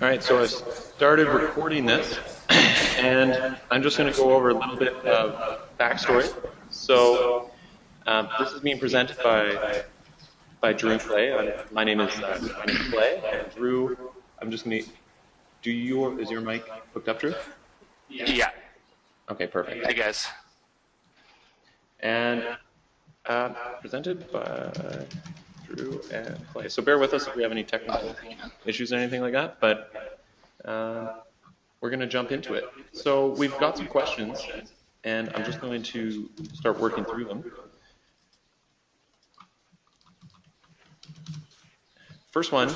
All right, so I started recording this, and I'm just going to go over a little bit of backstory. So this is being presented by Drew and Clay. My name is Clay, and Drew. I'm just going to. Is your mic hooked up, Drew? Yeah. Okay, perfect. Hey guys. And presented by Drew and Clay. So bear with us if we have any technical issues or anything like that, but we're going to jump into it. So we've got some questions, and I'm just going to start working through them. First one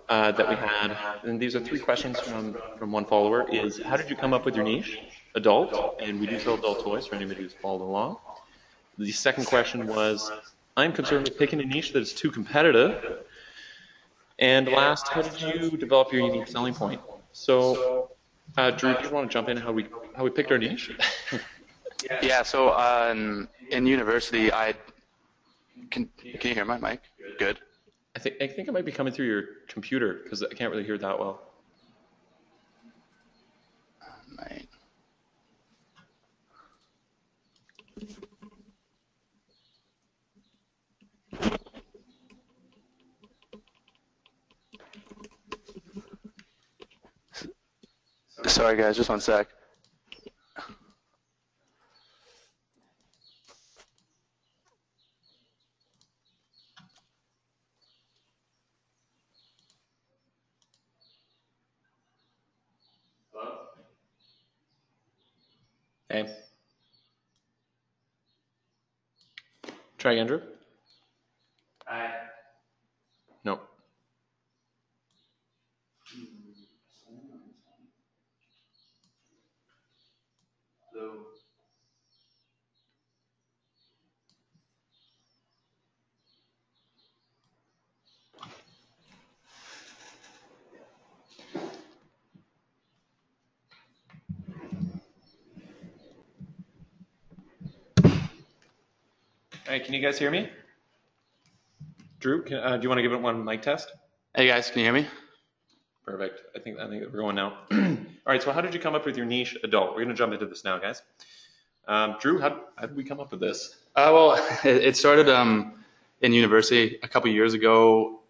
that we had, and these are 3 questions from one follower, is how did you come up with your niche? Adult, and we do sell adult toys for anybody who's followed along. The second question was, I'm concerned with picking a niche that is too competitive. And last, how did you develop your unique selling point? So, Drew, do you want to jump in how we picked our niche? Yeah. So in university, can you hear my mic? Good. I think it might be coming through your computer because I can't really hear that well. Right. Sorry guys, just one sec. Okay. Try again, Drew. No. All right, can you guys hear me? Drew, do you want to give it one mic test? Hey guys, can you hear me? Perfect. I think we're going now. All right, so how did you come up with your niche adult? We're going to jump into this now, guys. Drew, how did we come up with this? Well, it started in university a couple years ago.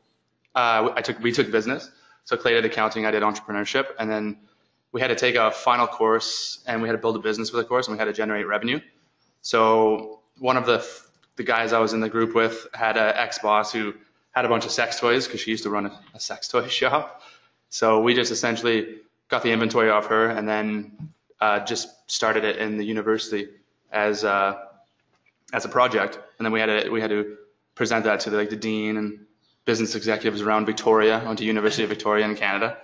We took business. So Clay did accounting, I did entrepreneurship, and then we had to take a final course, and we had to build a business for the course, and we had to generate revenue. So one of the guys I was in the group with had an ex-boss who had a bunch of sex toys because she used to run a sex toy shop. So we just essentially got the inventory off her and then just started it in the university as a project. And then we had to present that to the dean and business executives around Victoria. I went to University of Victoria in Canada.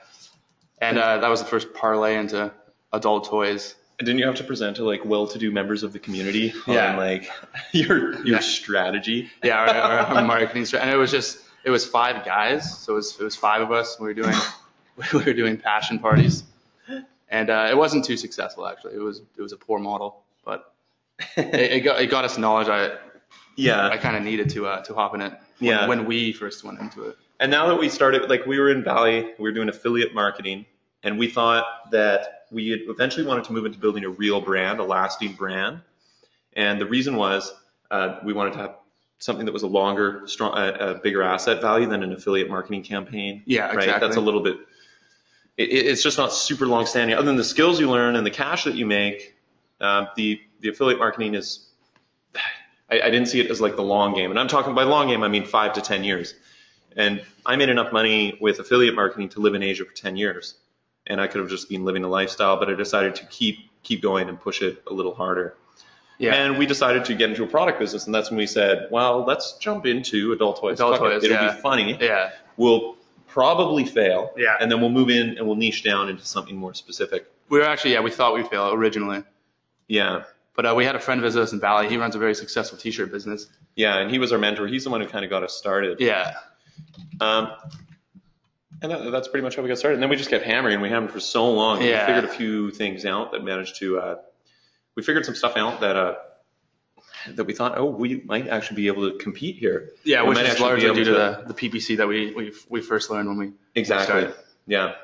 And that was the first parlay into adult toys. Didn't you have to present to well-to-do members of the community on your strategy? Yeah, our marketing strategy. And it was 5 guys, so it was 5 of us. We were doing passion parties, and it wasn't too successful actually. It was a poor model, but it got us knowledge. I kind of needed to hop in it when we first went into it. And now that we started, we were in Valley, we were doing affiliate marketing, and we thought that we had eventually wanted to move into building a real brand, a lasting brand. And the reason was we wanted to have something that was a longer, a bigger asset value than an affiliate marketing campaign. Yeah, right? Exactly. That's a little bit, it's just not super long standing. Other than the skills you learn and the cash that you make, the affiliate marketing is, I didn't see it as the long game. And I'm talking by long game, I mean 5 to 10 years. And I made enough money with affiliate marketing to live in Asia for 10 years. And I could have just been living a lifestyle, but I decided to keep going and push it a little harder. Yeah. And we decided to get into a product business, and that's when we said, well, let's jump into adult toys. It'll be funny. Yeah. We'll probably fail. Yeah. And then we'll move in and we'll niche down into something more specific. We thought we'd fail originally. Yeah. But we had a friend visit us in Valley. He runs a very successful t-shirt business. Yeah, and he was our mentor. He's the one who kind of got us started. Yeah. And that's pretty much how we got started. And then we just kept hammering. We hammered for so long. Yeah. We figured a few things out that managed to. We figured some stuff out that we thought, we might actually be able to compete here. Yeah, which is largely due to the PPC that we first learned when we exactly started. Yeah.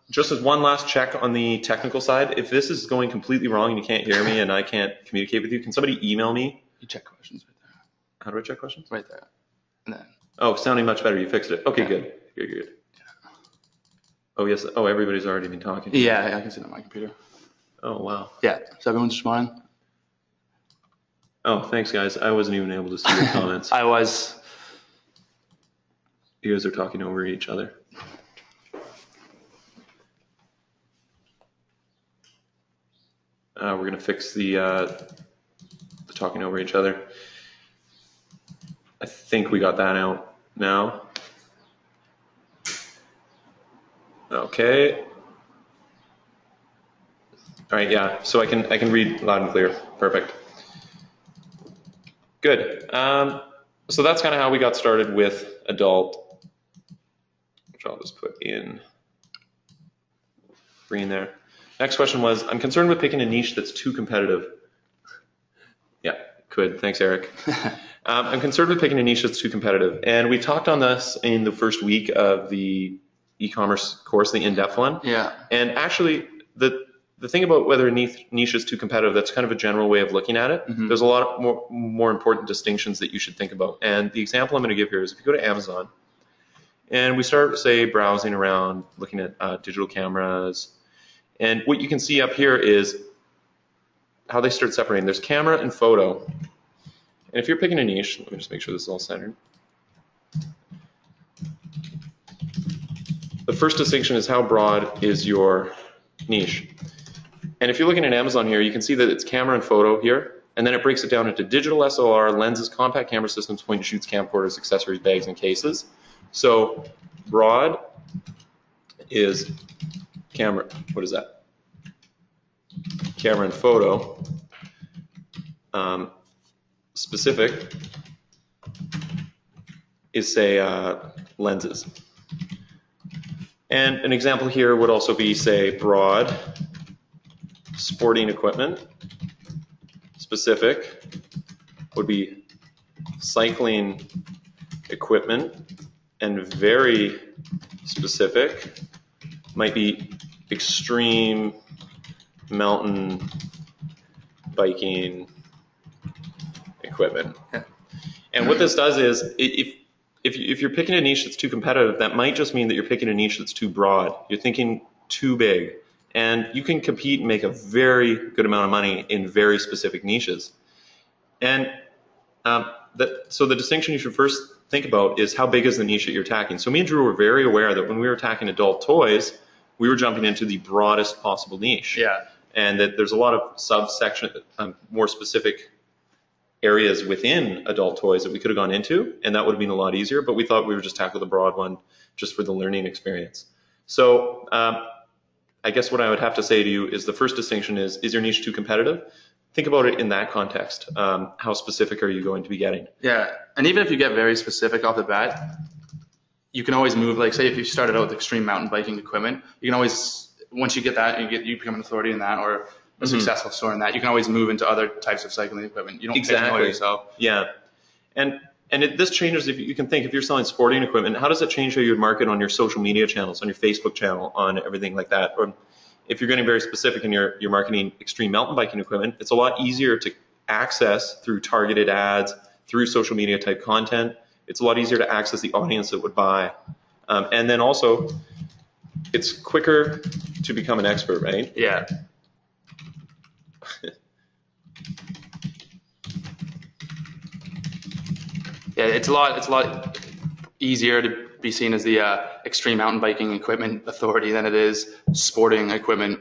Just as one last check on the technical side, if this is going completely wrong and you can't hear me and I can't communicate with you, can somebody email me? You check questions right there. How do I check questions? Right there. And then. Oh, sounding much better. You fixed it. Okay, good. Good. Yeah. Oh, yes. Oh, everybody's already been talking. Yeah, I can see it on my computer. Oh, wow. Yeah. So everyone's responding? Oh, thanks, guys. I wasn't even able to see your comments. I was. You guys are talking over each other. We're going to fix the talking over each other. I think we got that out now. Okay. All right, yeah. So I can read loud and clear. Perfect. Good. So that's kind of how we got started with adult, which I'll just put in green there. Next question was, I'm concerned with picking a niche that's too competitive. Yeah, good. Thanks, Eric. I'm concerned with picking a niche that's too competitive. And we talked on this in the first week of the e-commerce course, the in-depth one. Yeah. And actually, the thing about whether a niche is too competitive, that's kind of a general way of looking at it. Mm-hmm. There's a lot more important distinctions that you should think about. And the example I'm going to give here is if you go to Amazon and we start, say, browsing around, looking at digital cameras, and what you can see up here is how they start separating. There's camera and photo. And if you're picking a niche, let me just make sure this is all centered. The first distinction is how broad is your niche. And if you're looking at Amazon here, you can see that it's camera and photo here, and then it breaks it down into digital SLR, lenses, compact camera systems, point and shoots, camcorders, accessories, bags, and cases. So broad is camera, what is that? Camera and photo. Specific is, say, lenses. And an example here would also be, say, broad, sporting equipment. Specific would be cycling equipment. And very specific might be extreme mountain biking equipment. Yeah. And what this does is, if you're picking a niche that's too competitive, that might just mean that you're picking a niche that's too broad. You're thinking too big. And you can compete and make a very good amount of money in very specific niches. And so the distinction you should first think about is how big is the niche that you're attacking. So me and Drew were very aware that when we were attacking adult toys, we were jumping into the broadest possible niche. Yeah. And that there's a lot of subsection, more specific areas within adult toys that we could have gone into, and that would have been a lot easier, but we thought we would just tackle the broad one just for the learning experience. So I guess what I would have to say to you is the first distinction is your niche too competitive? Think about it in that context. How specific are you going to be getting? Yeah, and even if you get very specific off the bat, you can always move, like say if you started out with extreme mountain biking equipment, you can always, once you get that, you become an authority in that or a successful store in that, you can always move into other types of cycling equipment. You don't pigeonhole yourself. Yeah, and this changes if you can think, if you're selling sporting equipment, how does it change how you would market on your social media channels, on your Facebook channel, on everything like that? Or if you're getting very specific in your marketing extreme mountain biking equipment, it's a lot easier to access through targeted ads, through social media type content. It's a lot easier to access the audience that would buy. And then also, it's quicker to become an expert, right? Yeah. Yeah, it's a lot easier to be seen as the extreme mountain biking equipment authority than it is sporting equipment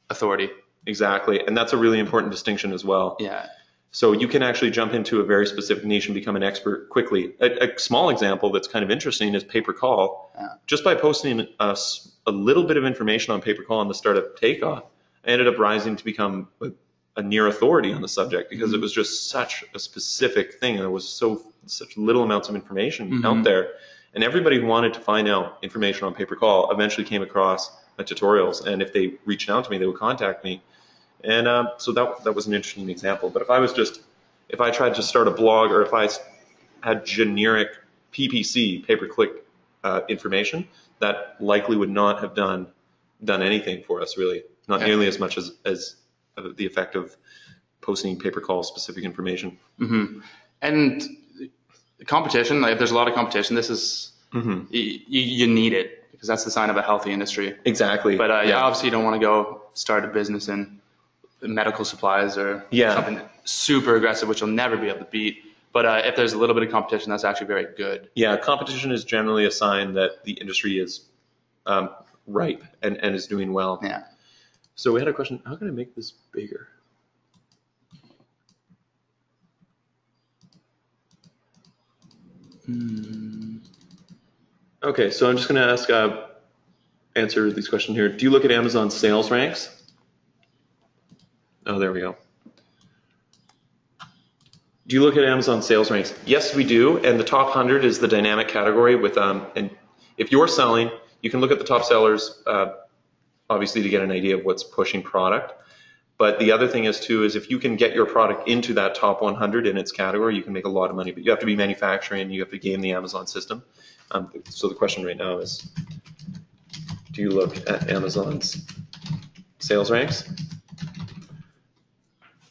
authority. Exactly, and that's a really important distinction as well. Yeah. So you can actually jump into a very specific niche and become an expert quickly. A small example that's kind of interesting is pay-per-call. Yeah. Just by posting a little bit of information on pay-per-call on the startup takeoff, I ended up rising to become a near authority on the subject because it was just such a specific thing. There was such little amounts of information out there. And everybody who wanted to find out information on pay-per-call eventually came across my tutorials. And if they reached out to me, they would contact me. And so that was an interesting example. But if I tried to start a blog, or if I had generic PPC, pay-per-click information that likely would not have done anything for us, really, not nearly as much as the effect of posting pay-per-call specific information. Mm-hmm. And competition, like if there's a lot of competition, this is you need it, because that's the sign of a healthy industry. Exactly. But obviously you don't want to go start a business in medical supplies or something super aggressive, which you'll never be able to beat. But if there's a little bit of competition, that's actually very good. Yeah, competition is generally a sign that the industry is ripe and is doing well. Yeah. So we had a question, how can I make this bigger? Okay, so I'm just going to ask, answer these questions here. Do you look at Amazon sales ranks? Oh, there we go. Do you look at Amazon sales ranks? Yes, we do. And the top 100 is the dynamic category with, and if you're selling, you can look at the top sellers, obviously to get an idea of what's pushing product. But the other thing is too, is if you can get your product into that top 100 in its category, you can make a lot of money, but you have to be manufacturing, you have to game the Amazon system. So the question right now is, do you look at Amazon's sales ranks?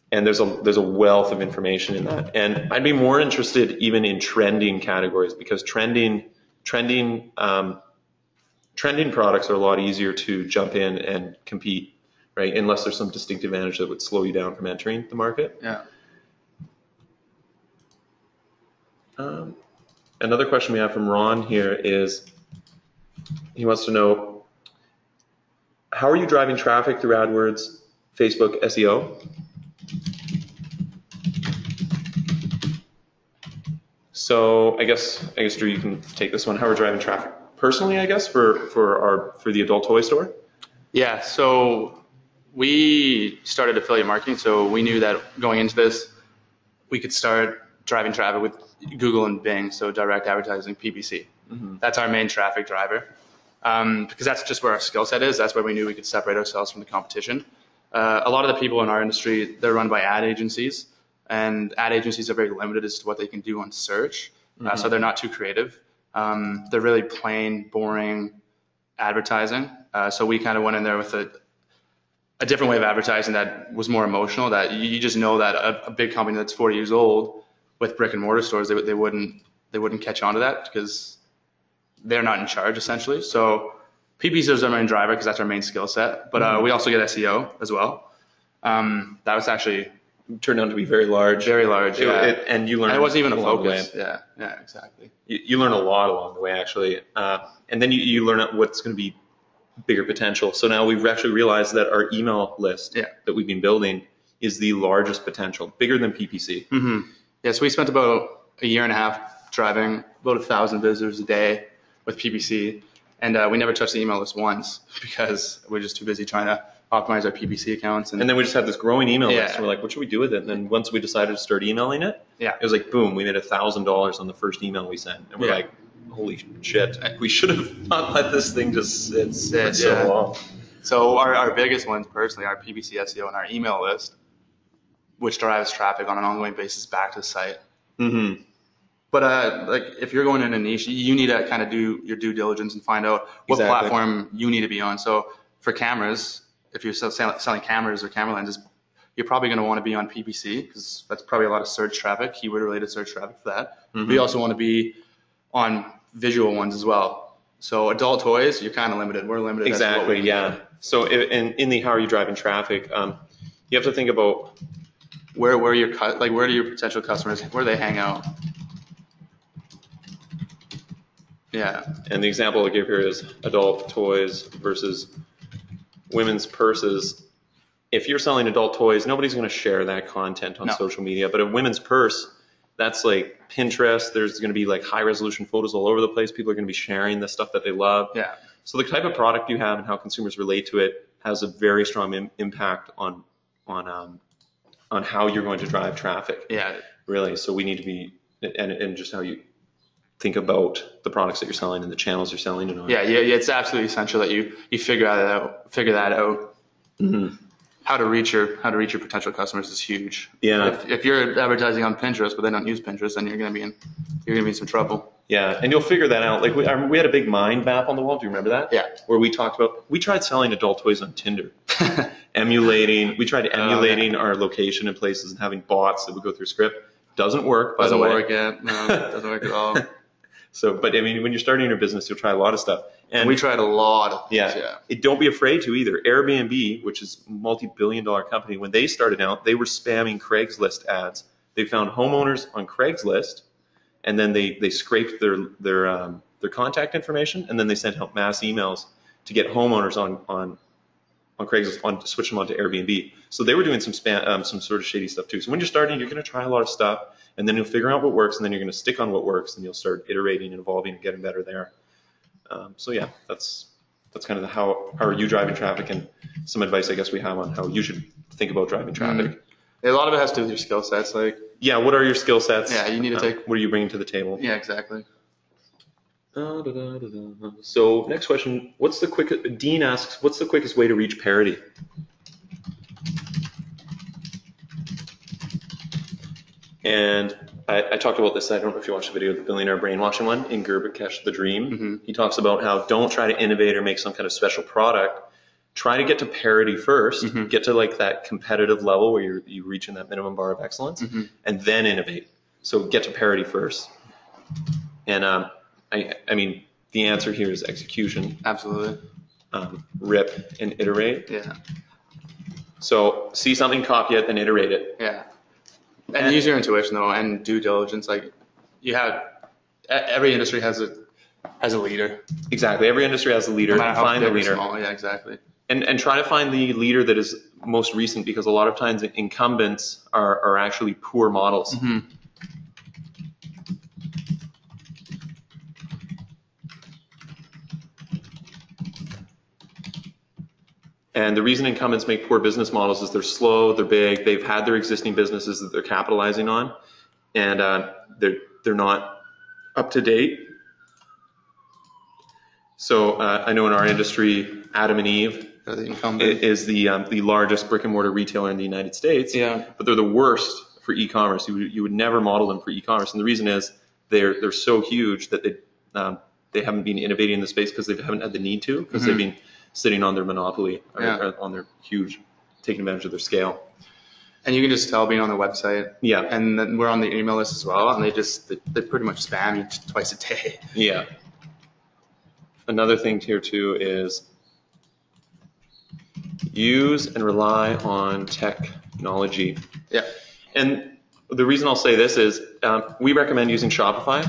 And there's a wealth of information in that. And I'd be more interested even in trending categories, because trending products are a lot easier to jump in and compete, right? Unless there's some distinct advantage that would slow you down from entering the market. Yeah. Another question we have from Ron here is, he wants to know, how are you driving traffic through AdWords, Facebook, SEO? So I guess Drew, you can take this one. How we're driving traffic personally, I guess, for the adult toy store. Yeah. So we started affiliate marketing, so we knew that going into this, we could start driving traffic with Google and Bing, so direct advertising, PPC. That's our main traffic driver, because that's just where our skill set is. That's where we knew we could separate ourselves from the competition. A lot of the people in our industry, they're run by ad agencies. And ad agencies are very limited as to what they can do on search, so they're not too creative. They're really plain, boring advertising. So we kind of went in there with a different way of advertising that was more emotional, that you just know that a big company that's 40 years old with brick and mortar stores, they wouldn't catch on to that, because they're not in charge, essentially. So PPC is our main driver, because that's our main skill set. But we also get SEO as well. That was actually turned out to be very large. Very large, yeah. And you learn. And it wasn't even a focus. Yeah, exactly. You learn a lot along the way, actually. And then you learn what's going to be bigger potential. So now we've actually realized that our email list that we've been building is the largest potential, bigger than PPC. Yeah, so we spent about a year and a half driving about 1,000 visitors a day with PPC. And we never touched the email list once, because we're just too busy trying to optimize our PPC accounts. And then we just had this growing email list. And we're like, what should we do with it? And then once we decided to start emailing it, it was like, boom, we made $1,000 on the first email we sent. And we're like, holy shit, we should have not let this thing just sit so long. So our biggest ones personally are PPC, SEO, and our email list, which drives traffic on an ongoing basis back to the site. But like if you're going in a niche, you need to kind of do your due diligence and find out what platform you need to be on. So for cameras, if you're selling cameras or camera lenses, you're probably going to want to be on PPC, because that's probably a lot of search traffic, keyword-related search traffic for that. We also want to be on visual ones as well. So adult toys, you're kind of limited. We're limited. Exactly, yeah. So in the how are you driving traffic, you have to think about where do your potential customers, where they hang out. Yeah. And the example I give here is adult toys versus women's purses. If you're selling adult toys, nobody's going to share that content on social media. But a women's purse, that's like Pinterest. There's going to be like high resolution photos all over the place. People are going to be sharing the stuff that they love. Yeah. So the type of product you have and how consumers relate to it has a very strong impact on how you're going to drive traffic. Yeah. Really. So we need to be, and just how you think about the products that you're selling and the channels you're selling it on. Yeah. It's absolutely essential that you figure that out. How to reach your potential customers is huge. Yeah. If you're advertising on Pinterest but they don't use Pinterest, then you're gonna be in some trouble. Yeah, and you'll figure that out. Like we had a big mind map on the wall. Do you remember that? Yeah. Where we talked about, we tried selling adult toys on Tinder, we tried emulating our location in places and having bots that would go through script. Doesn't work, by the way. Doesn't work yet. No, it doesn't work at all. So, but I mean, when you're starting your business, you'll try a lot of stuff. And we tried a lot of things, Don't be afraid to either. Airbnb, which is a multi-billion-dollar company, when they started out, they were spamming Craigslist ads. They found homeowners on Craigslist, and then they scraped their contact information, and then they sent out mass emails to get homeowners on Craigslist to switch them onto Airbnb. So they were doing some sort of shady stuff too. So when you're starting, you're going to try a lot of stuff, and then you'll figure out what works, and then you're going to stick on what works, and you'll start iterating and evolving and getting better there. So yeah, that's kind of how are you driving traffic, and some advice I guess we have on how you should think about driving traffic. A lot of it has to do with your skill sets. Like, yeah, what are your skill sets? Yeah, you need to take. What are you bringing to the table? Yeah, exactly. So next question, Dean asks, what's the quickest way to reach parity? And I talked about this, I don't know if you watched the video, the Billionaire Brainwashing one, in Gerbekesh the Dream. Mm-hmm. He talks about how don't try to innovate or make some kind of special product. Try to get to parity first, get to like that competitive level where you're reaching that minimum bar of excellence, and then innovate. So get to parity first. And I mean, the answer here is execution. Absolutely. Rip and iterate. Yeah. So see something, copy it, then iterate it. Yeah. And use your intuition though, and due diligence. Like every industry has a leader. Exactly. Every industry has a leader. No matter find how the big or leader. small. Yeah, exactly. And try to find the leader that is most recent, because a lot of times incumbents are actually poor models. Mm-hmm. And the reason incumbents make poor business models is they're slow, they're big, they've had their existing businesses that they're capitalizing on, and they're not up to date. So I know in our industry, Adam and Eve is the largest brick and mortar retailer in the United States. Yeah. But they're the worst for e-commerce. You would never model them for e-commerce, and the reason is they're so huge that they haven't been innovating in the space because they haven't had the need to, because they've been sitting on their monopoly or on their huge, taking advantage of their scale. And you can just tell being on the website. Yeah. And then we're on the email list as well, and they pretty much spam you twice a day. Yeah. Another thing here too is use and rely on technology. Yeah. And the reason I'll say this is we recommend using Shopify.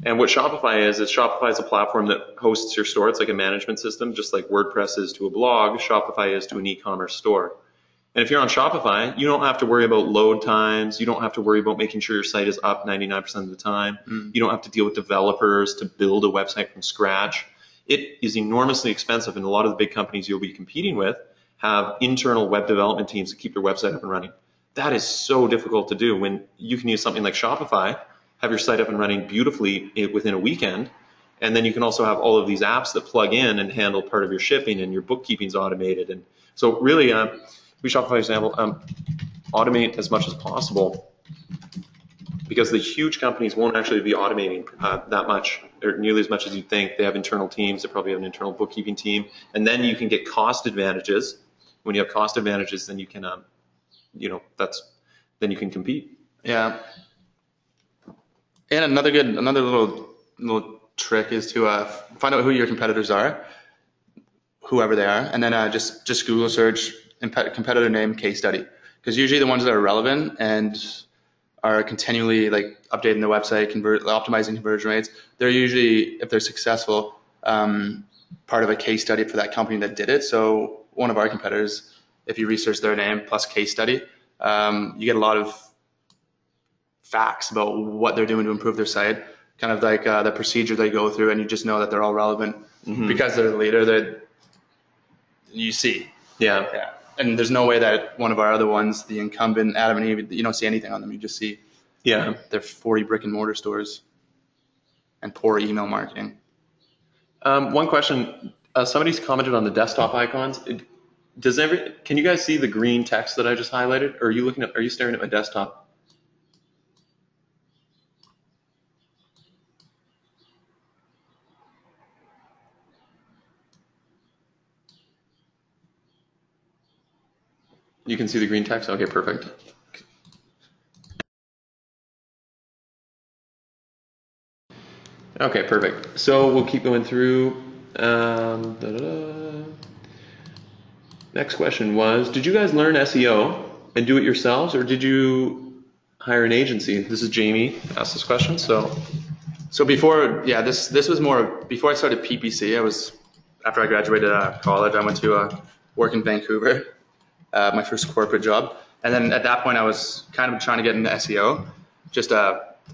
And what Shopify is Shopify is a platform that hosts your store. It's like a management system, just like WordPress is to a blog, Shopify is to an e-commerce store. And if you're on Shopify, you don't have to worry about load times. You don't have to worry about making sure your site is up 99% of the time. You don't have to deal with developers to build a website from scratch. It is enormously expensive, and a lot of the big companies you'll be competing with have internal web development teams to keep their website up and running. That is so difficult to do when you can use something like Shopify, have your site up and running beautifully within a weekend, and then you can also have all of these apps that plug in and handle part of your shipping, and your bookkeeping's automated. And so really, we Shopify example, automate as much as possible, because the huge companies won't actually be automating that much, or nearly as much as you think. They have internal teams. They probably have an internal bookkeeping team, and then you can get cost advantages. When you have cost advantages, then you can, then you can compete. Yeah. And another little trick is to find out who your competitors are, whoever they are, and then just Google search competitor name case study, because usually the ones that are relevant and are continually like updating their website, optimizing conversion rates, they're usually, if they're successful, part of a case study for that company that did it. So one of our competitors, if you research their name plus case study, you get a lot of facts about what they're doing to improve their site, kind of like the procedure they go through, and you just know that they're all relevant because they're the leader that you see. Yeah. And there's no way that one of our other ones, the incumbent, Adam and Eve, you don't see anything on them. You just see their 40 brick and mortar stores and poor email marketing. One question, somebody's commented on the desktop icons. Can you guys see the green text that I just highlighted? Or are you staring at my desktop? You can see the green text? Okay, perfect. Okay, perfect. So we'll keep going through. Next question was, did you guys learn SEO and do it yourselves, or did you hire an agency? This is Jamie asked this question. So before, this was more, before I started PPC, after I graduated college, I went to work in Vancouver, my first corporate job. And then at that point, I was kind of trying to get into SEO, just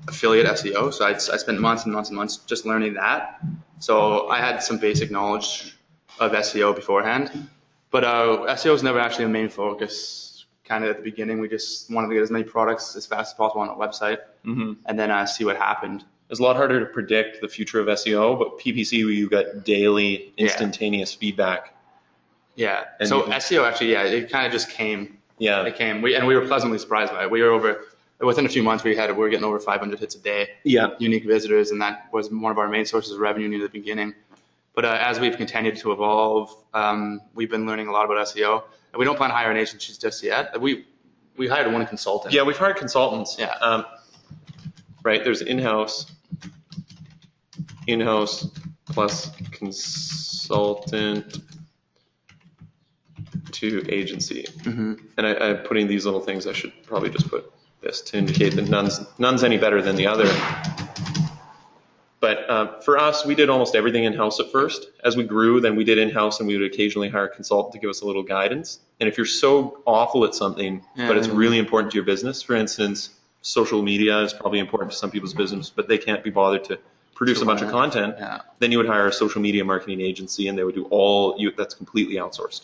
affiliate SEO. So I spent months and months and months just learning that. So I had some basic knowledge of SEO beforehand, but SEO was never actually the main focus. Kind of at the beginning, we just wanted to get as many products as fast as possible on our website, and then see what happened. It's a lot harder to predict the future of SEO, but PPC, you got daily, instantaneous feedback. Yeah. And so SEO actually, it kind of just came. Yeah. It came. We were pleasantly surprised by it. Within a few months, we were getting over 500 hits a day. Yeah. Unique visitors, and that was one of our main sources of revenue near the beginning. But as we've continued to evolve, we've been learning a lot about SEO. And we don't plan to hire an agency just yet. We hired one consultant. Yeah, we've hired consultants. Yeah. Right. There's in-house plus consultant to agency. And I'm putting these little things. I should probably just put this to indicate that none's any better than the other. But for us, we did almost everything in-house at first. As we grew, then we did in-house, and we would occasionally hire a consultant to give us a little guidance. And if you're so awful at something, but it's really important to your business, for instance, social media is probably important to some people's business, but they can't be bothered to produce a bunch of content, then you would hire a social media marketing agency, and they would do that's completely outsourced.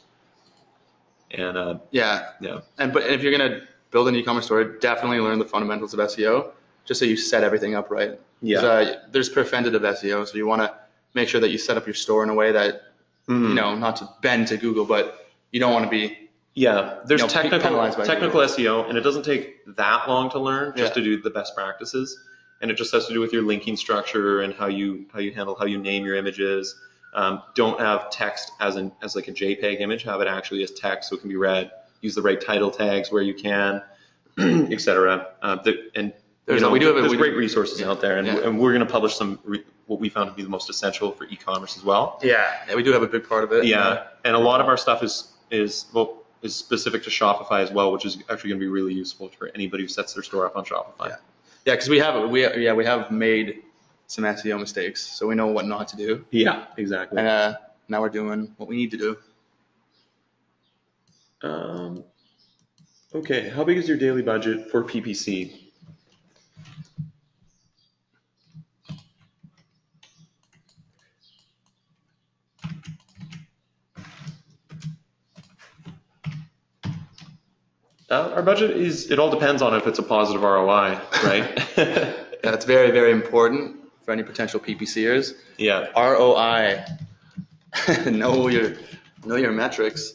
And but if you're going to build an e-commerce store, definitely learn the fundamentals of SEO, just so you set everything up right. There's preventative SEO, so you want to make sure that you set up your store in a way that, not to bend to Google, but you don't want to be there's technical SEO, and it doesn't take that long to learn just to do the best practices. And it just has to do with your linking structure and how you name your images. Don't have text as like a JPEG image. Have it actually as text so it can be read. Use the right title tags where you can, etc. There's great resources out there, and we're going to publish what we found to be the most essential for e-commerce as well. Yeah, we do have a big part of it. Yeah, and a lot of our stuff is specific to Shopify as well, which is actually going to be really useful for anybody who sets their store up on Shopify. Yeah, because we have made some SEO mistakes, so we know what not to do. Yeah, exactly. And now we're doing what we need to do. Okay, how big is your daily budget for PPC? Our budget it all depends on if it's a positive ROI, right? That's very, very important for any potential PPCers. Yeah. ROI. know your metrics.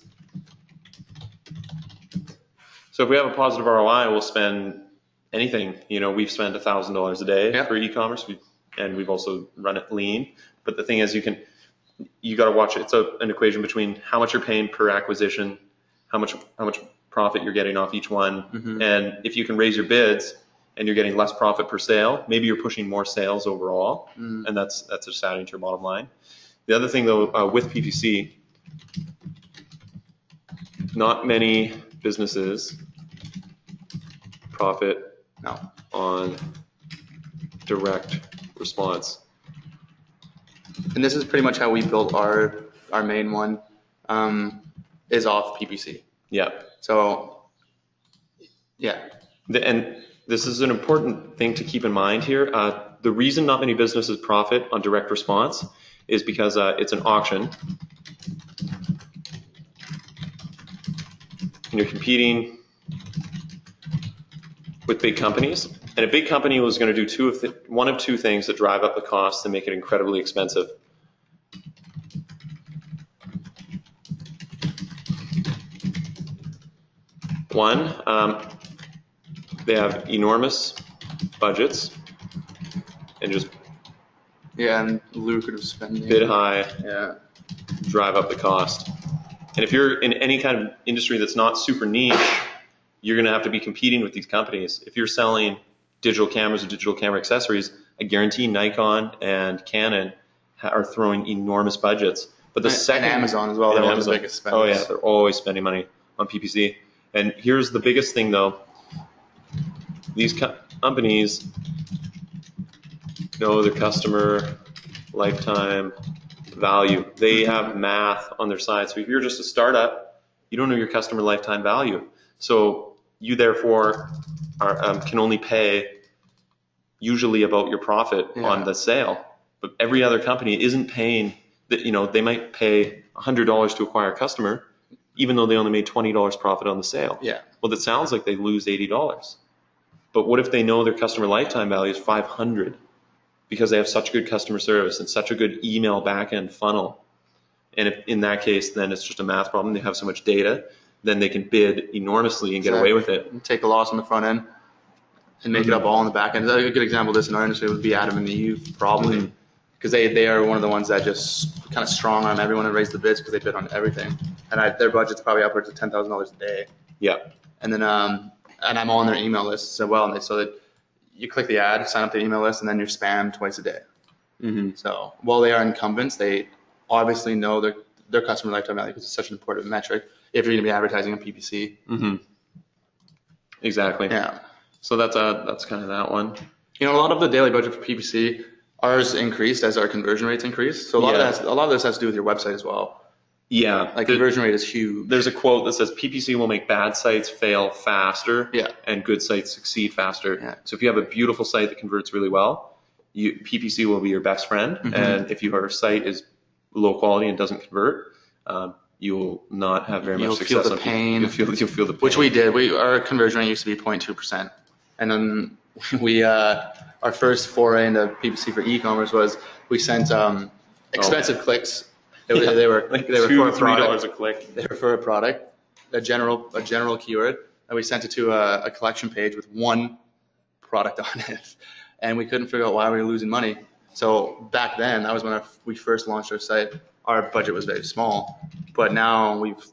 So if we have a positive ROI, we'll spend anything. We've spent $1,000 a day for e-commerce, and we've also run it lean. But the thing is, you got to watch it. It's an equation between how much you're paying per acquisition, how much profit you're getting off each one, and if you can raise your bids and you're getting less profit per sale, maybe you're pushing more sales overall, and that's just adding to your bottom line. The other thing though, with PPC, not many businesses profit on direct response. And this is pretty much how we built our main one, is off PPC. Yeah. So, and this is an important thing to keep in mind here. The reason not many businesses profit on direct response is because it's an auction. And you're competing with big companies. And a big company was going to do one of two things that drive up the cost and make it incredibly expensive. One, they have enormous budgets and just and lucrative spending. Bid high, drive up the cost. And if you're in any kind of industry that's not super niche, you're going to have to be competing with these companies. If you're selling digital cameras or digital camera accessories, I guarantee Nikon and Canon are throwing enormous budgets. But the second, and Amazon as well, they're one of the biggest spenders. Oh yeah, they're always spending money on PPC. And here's the biggest thing though. These companies know their customer lifetime value. They have math on their side. So if you're just a startup, you don't know your customer lifetime value. So you therefore can only pay usually about your profit on the sale. But every other company isn't paying that. They might pay $100 to acquire a customer, even though they only made $20 profit on the sale. Yeah. Well, that sounds like they lose $80. But what if they know their customer lifetime value is $500 because they have such good customer service and such a good email backend funnel? And if in that case, then it's just a math problem. They have so much data, then they can bid enormously and get away with it. And take a loss on the front end and make it up all on the back end. A good example of this in our industry would be Adam and Eve, probably. Because they are one of the ones that just kind of strong arm everyone and raise the bids because they bid on everything. And their budget's probably upwards of $10,000 a day. Yeah. And then and I'm on their email list as well. And so that you click the ad, sign up the email list, and then you're spammed twice a day. So while they are incumbents, they obviously know their customer lifetime value because it's such an important metric if you're going to be advertising on PPC. Exactly. Yeah. So that's kind of that one. A lot of the daily budget for PPC, ours increased as our conversion rates increased. So a lot of this has to do with your website as well. Yeah. Like conversion rate is huge. There's a quote that says PPC will make bad sites fail faster and good sites succeed faster. Yeah. So if you have a beautiful site that converts really well, PPC will be your best friend. And if your site is low quality and doesn't convert, you will not have very much success. You'll feel the pain. You'll feel the pain. Which we did. Our conversion rate used to be 0.2%. And then our first foray into PPC for e-commerce was we sent expensive clicks. They were like $2 to $3 a click. They were for a product, a general keyword, and we sent it to a collection page with one product on it, and we couldn't figure out why we were losing money. So back then, that was when we first launched our site. Our budget was very small, but now we've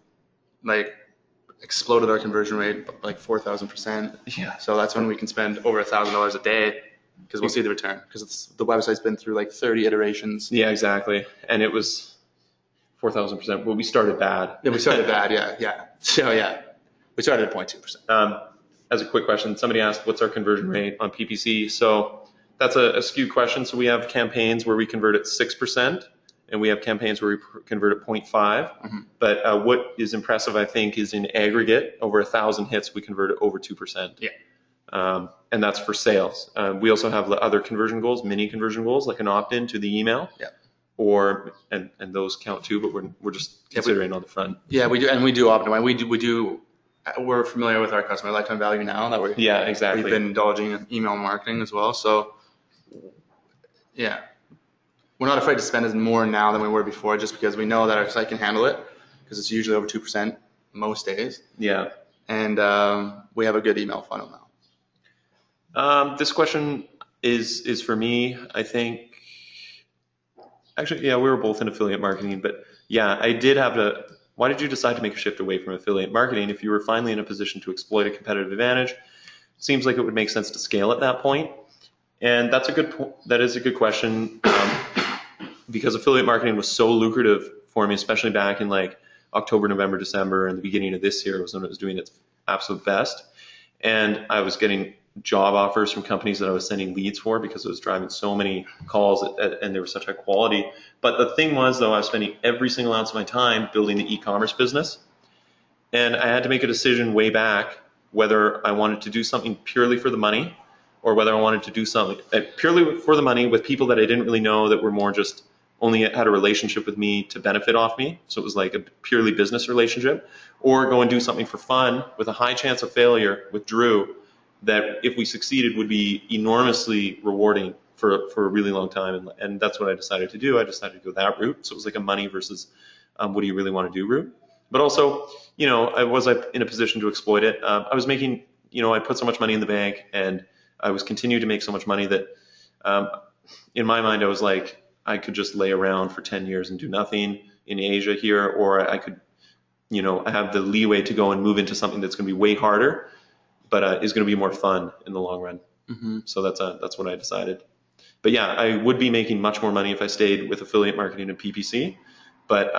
exploded our conversion rate like 4,000%. Yeah. So that's when we can spend over $1,000 a day because we'll see the return because the website's been through like 30 iterations. Yeah, exactly. And it was 4,000%. Well, we started bad. Yeah, we started bad. Yeah. So we started at 0.2%. As a quick question, somebody asked, what's our conversion rate on PPC? So that's a skewed question. So we have campaigns where we convert at 6%, and we have campaigns where we convert at 0.5. But what is impressive, I think, is in aggregate, over 1,000 hits, we convert at over 2%. Yeah. And that's for sales. We also have other conversion goals, mini conversion goals, like an opt-in to the email. Yeah. And those count too, but we're just considering on the front. Yeah, we do, and we do optimize. We're familiar with our customer lifetime value now that we've been indulging in email marketing as well. So yeah, we're not afraid to spend as more now than we were before, just because we know that our site can handle it because it's usually over 2% most days. Yeah, and we have a good email funnel now. This question is for me, I think. Actually, yeah, we were both in affiliate marketing, but yeah, I did have to. Why did you decide to make a shift away from affiliate marketing if you were finally in a position to exploit a competitive advantage? Seems like it would make sense to scale at that point. And that is a good question because affiliate marketing was so lucrative for me, especially back in like October, November, December, and the beginning of this year was when it was doing its absolute best. And I was getting job offers from companies that I was sending leads for because I was driving so many calls and they were such high quality. But the thing was, though, I was spending every single ounce of my time building the e-commerce business. And I had to make a decision way back whether I wanted to do something purely for the money or whether I wanted to do something purely for the money with people that I didn't really know that were more just only had a relationship with me to benefit off me. So it was like a purely business relationship, or go and do something for fun with a high chance of failure with Drew that if we succeeded would be enormously rewarding for a really long time. And that's what I decided to do. I decided to go that route. So it was like a money versus what do you really want to do route. But also, I was in a position to exploit it. I was making, I put so much money in the bank and I was continuing to make so much money that in my mind I was like, I could just lay around for 10 years and do nothing in Asia here, or I could I have the leeway to go and move into something that's going to be way harder, but is going to be more fun in the long run. So that's what I decided. But yeah, I would be making much more money if I stayed with affiliate marketing and PPC. But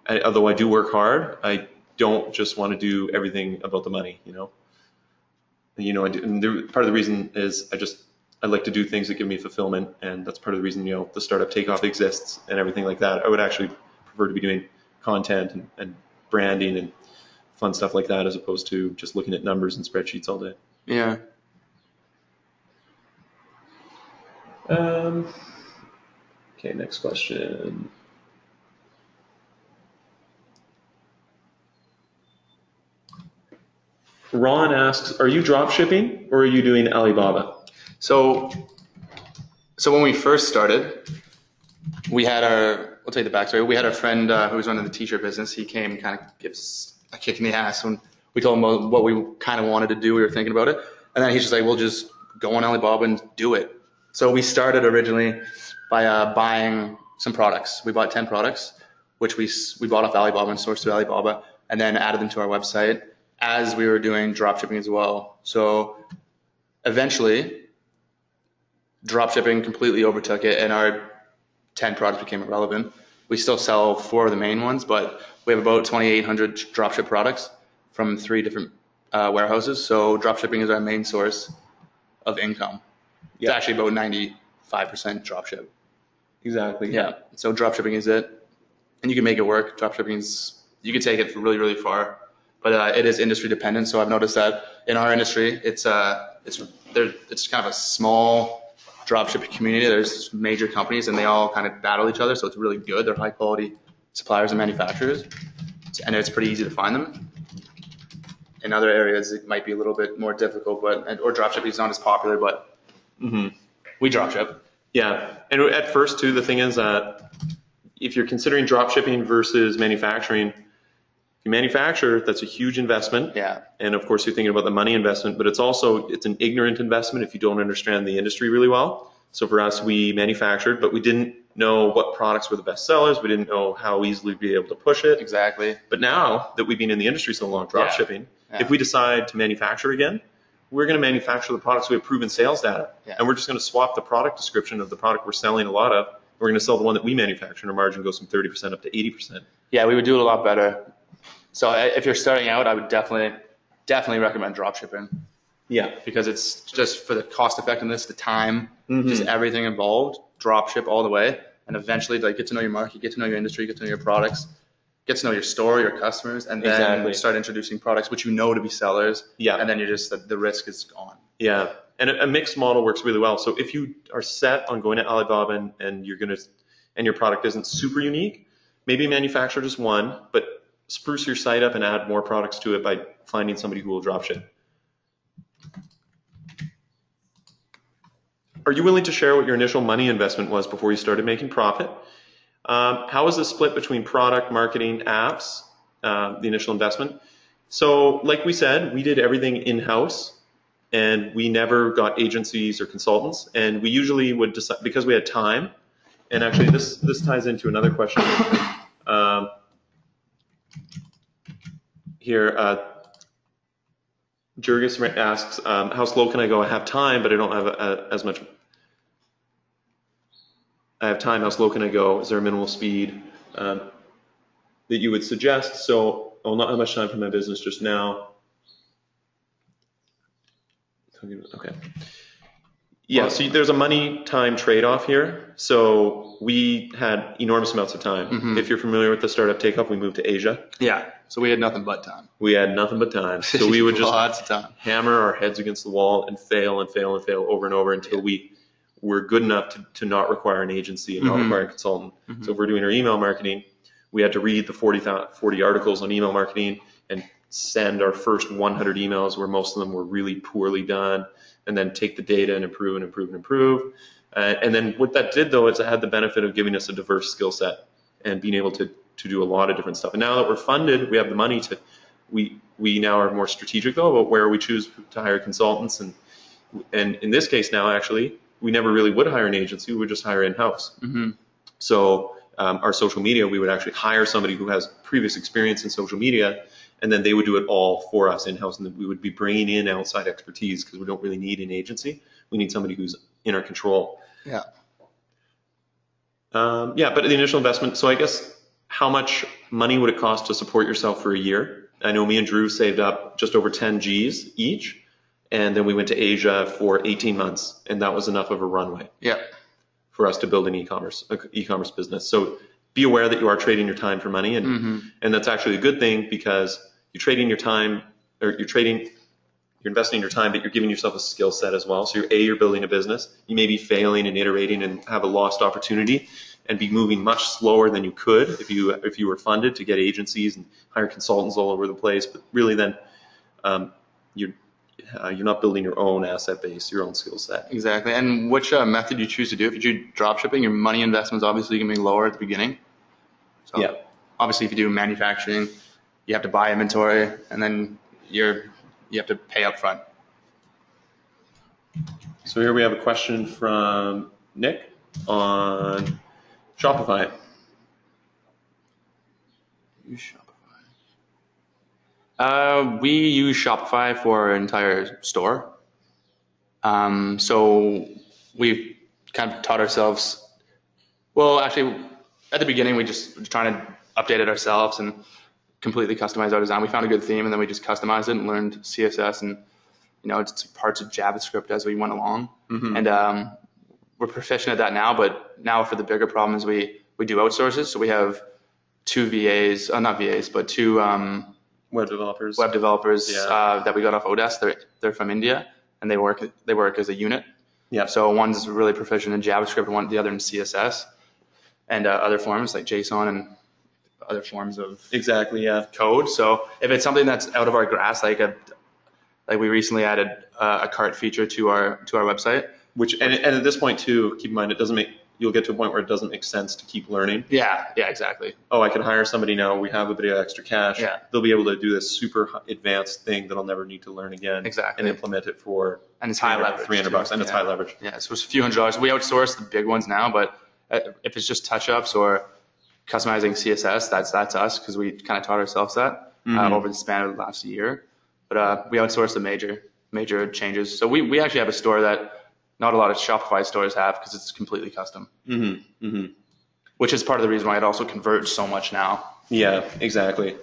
although I do work hard, I don't just want to do everything about the money. Part of the reason is I like to do things that give me fulfillment, and that's part of the reason the startup takeoff exists and everything like that. I would actually prefer to be doing content and branding and fun stuff like that as opposed to just looking at numbers and spreadsheets all day. Yeah. Okay, next question. Ron asks, are you drop shipping or are you doing Alibaba? So when we first started, I'll tell you the backstory. We had a friend who was running the t-shirt business. He came and kind of gives a kick in the ass when we told him what we kind of wanted to do. We were thinking about it. And then he's just like, we'll just go on Alibaba and do it. So we started originally by buying some products. We bought 10 products, which we bought off Alibaba and sourced through Alibaba, and then added them to our website as we were doing dropshipping as well. So eventually, dropshipping completely overtook it, and our 10 products became irrelevant. We still sell 4 of the main ones, but we have about 2,800 dropship products from 3 different warehouses. So dropshipping is our main source of income. It's actually about 95% dropship. Exactly. Yeah. So dropshipping is it, and you can make it work. Dropshipping you can take it really, really far, but it is industry dependent. So I've noticed that in our industry, it's kind of a small dropshipping community. There's major companies, and they all kind of battle each other. So it's really good. They're high quality suppliers and manufacturers, and it's pretty easy to find them. In other areas, it might be a little bit more difficult, or dropshipping is not as popular, but we dropship. Yeah, and at first too, the thing is that if you're considering dropshipping versus manufacturing, if you manufacture, that's a huge investment. Yeah. And of course, you're thinking about the money investment, but it's an ignorant investment if you don't understand the industry really well. So for us, we manufactured, but we didn't know what products were the best sellers. We didn't know how easily we'd be able to push it. Exactly. But now that we've been in the industry so long, dropshipping, if we decide to manufacture again, we're going to manufacture the products. We have proven sales data, and we're just going to swap the product description of the product we're selling a lot of. We're going to sell the one that we manufacture, and our margin goes from 30% up to 80%. Yeah, we would do it a lot better. So if you're starting out, I would definitely recommend dropshipping. Yeah, because it's just for the cost effectiveness, the time, just everything involved. Dropship all the way, and eventually, get to know your market, get to know your industry, get to know your products, get to know your store, your customers, and then start introducing products which you know to be sellers. Yeah, and then the risk is gone. Yeah, and a mixed model works really well. So if you are set on going to Alibaba and your product isn't super unique, maybe manufacture just one, but spruce your site up and add more products to it by finding somebody who will dropship. Are you willing to share what your initial money investment was before you started making profit? How was the split between product, marketing, apps, the initial investment? So like we said, we did everything in-house, and we never got agencies or consultants. And we usually would decide, because we had time, and actually this ties into another question here. Jurgis asks, how slow can I go? I have time, but I don't have as much. I have time. How slow can I go? Is there a minimal speed that you would suggest? So I'll not have much time for my business just now. Okay. Yeah, so there's a money-time trade-off here. So we had enormous amounts of time. If you're familiar with the startup takeoff, we moved to Asia. Yeah, so we had nothing but time. We had nothing but time. So we would just hammer our heads against the wall and fail and fail and fail over and over until we were good enough to not require an agency and not require a consultant. So if we're doing our email marketing, we had to read the 40 articles on email marketing and send our first 100 emails where most of them were really poorly done, and then take the data and improve and improve and improve. And then what that did, though, is it had the benefit of giving us a diverse skill set and being able to do a lot of different stuff. And now that we're funded, we have the money we now are more strategic, though, about where we choose to hire consultants. And in this case now, actually, we never really would hire an agency. We would just hire in-house. So our social media, we would actually hire somebody who has previous experience in social media, and then they would do it all for us in-house, and then we would be bringing in outside expertise because we don't really need an agency. We need somebody who's in our control. Yeah. Yeah, but the initial investment, so I guess how much money would it cost to support yourself for a year? I know me and Drew saved up just over 10 G's each, and then we went to Asia for 18 months, and that was enough of a runway. Yeah. For us to build an e-commerce business. So be aware that you are trading your time for money, and that's actually a good thing because you're trading your time, or you're investing your time, but you're giving yourself a skill set as well. So you're building a business. You may be failing and iterating and have a lost opportunity and be moving much slower than you could if you were funded to get agencies and hire consultants all over the place. But really then you're not building your own asset base, your own skill set. Exactly. And which method you choose to do. If you do dropshipping, your money investment is obviously going to be lower at the beginning. So yeah. Obviously, if you do manufacturing, you have to buy inventory, and then you have to pay up front. So here we have a question from Nick on Shopify. We use Shopify for our entire store. So we've kind of taught ourselves, well, actually, at the beginning, we just were trying to update it ourselves and completely customize our design. We found a good theme, and then we just customized it and learned CSS and, it's parts of JavaScript as we went along. And we're proficient at that now, but now for the bigger problems, we do outsource it. So we have two VAs, not VAs, but two web developers that we got off Odesk. They're from India, and they work as a unit. Yeah. So one's really proficient in JavaScript, and the other in CSS, and other forms like JSON and other forms of code. So if it's something that's out of our grasp, like we recently added a cart feature to our website, and at this point too, keep in mind you'll get to a point where it doesn't make sense to keep learning. Yeah, exactly. Oh, I can hire somebody now. We have a bit of extra cash. Yeah. They'll be able to do this super advanced thing that I'll never need to learn again. Exactly. And implement it for and it's high leverage. $300, and it's high leverage. Yeah, so it's a few $100s. We outsource the big ones now, but if it's just touch-ups or customizing CSS, that's us because we kind of taught ourselves that over the span of the last year. But we outsource the major changes. So we actually have a store that not a lot of Shopify stores have because it's completely custom. Which is part of the reason why it also converts so much now. Yeah, exactly.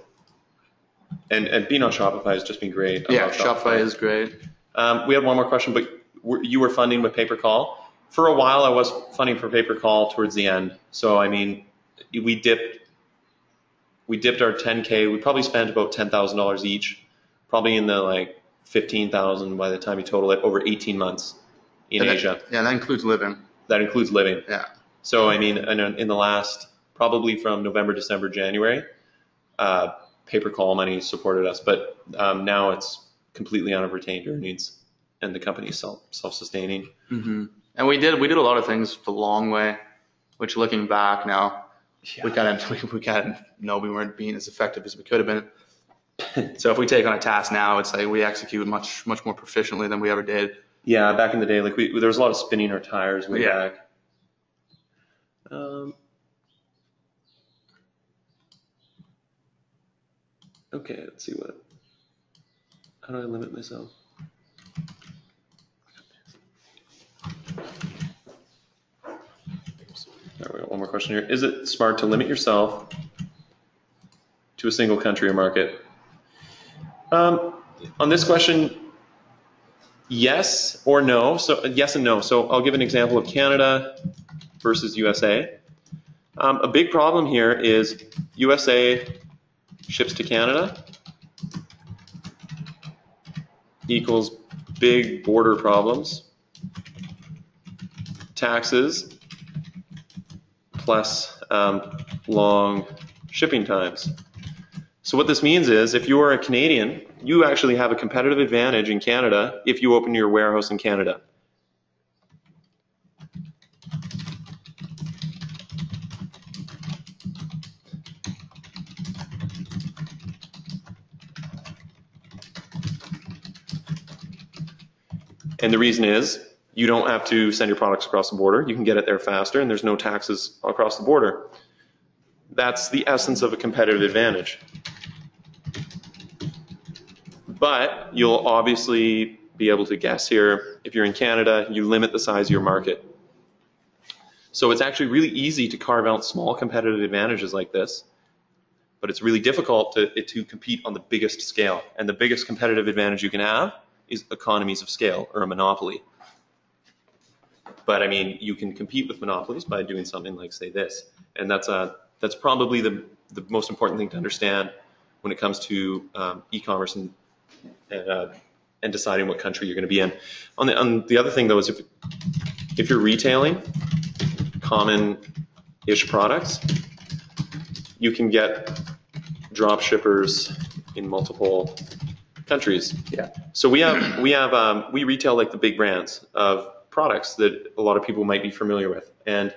And being on Shopify has just been great. Shopify is great. We have one more question, but you were funding with pay-per-call. For a while, I was funding for pay-per-call towards the end. So, I mean, we dipped our 10K. We probably spent about $10,000 each, probably in the $15,000 by the time you total it over 18 months in Asia. Yeah, that includes living. That includes living. Yeah. So, I mean, in the last, probably from November, December, January, pay-per-call money supported us. But now it's completely out of retained earnings, and the company is self-sustaining. And we did a lot of things the long way, which looking back now, we kind of know we weren't being as effective as we could have been. So if we take on a task now, it's like we execute much more proficiently than we ever did. Yeah, back in the day, there was a lot of spinning our tires way back. Okay, let's see how do I limit myself? There we go. One more question here. Is it smart to limit yourself to a single country or market? On this question, yes or no. So yes and no. So I'll give an example of Canada versus USA. A big problem here is USA ships to Canada equals big border problems, taxes, plus long shipping times. So what this means is if you are a Canadian, you actually have a competitive advantage in Canada if you open your warehouse in Canada. And the reason is you don't have to send your products across the border. You can get it there faster, and there's no taxes across the border. That's the essence of a competitive advantage. But you'll obviously be able to guess here. If you're in Canada, you limit the size of your market. So it's actually really easy to carve out small competitive advantages like this, but it's really difficult to compete on the biggest scale. And the biggest competitive advantage you can have is economies of scale, or a monopoly. But I mean, you can compete with monopolies by doing something like, say, this. And that's probably the most important thing to understand when it comes to e-commerce and deciding what country you're going to be in. On the other thing, though, is if you're retailing common-ish products, you can get drop shippers in multiple countries. Yeah. So we retail like the big brands of products that a lot of people might be familiar with, and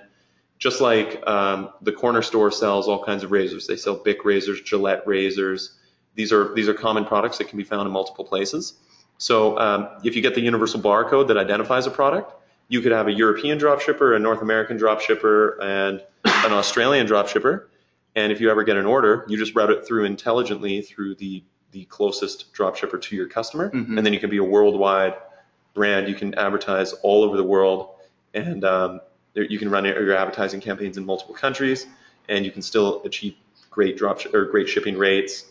just like the corner store sells all kinds of razors, they sell Bic razors, Gillette razors. These are common products that can be found in multiple places. So if you get the universal barcode that identifies a product, you could have a European dropshipper, a North American dropshipper, and an Australian dropshipper. And if you ever get an order, you just route it through intelligently through the closest dropshipper to your customer. And then you can be a worldwide brand. You can advertise all over the world, and you can run your advertising campaigns in multiple countries, and you can still achieve great shipping rates,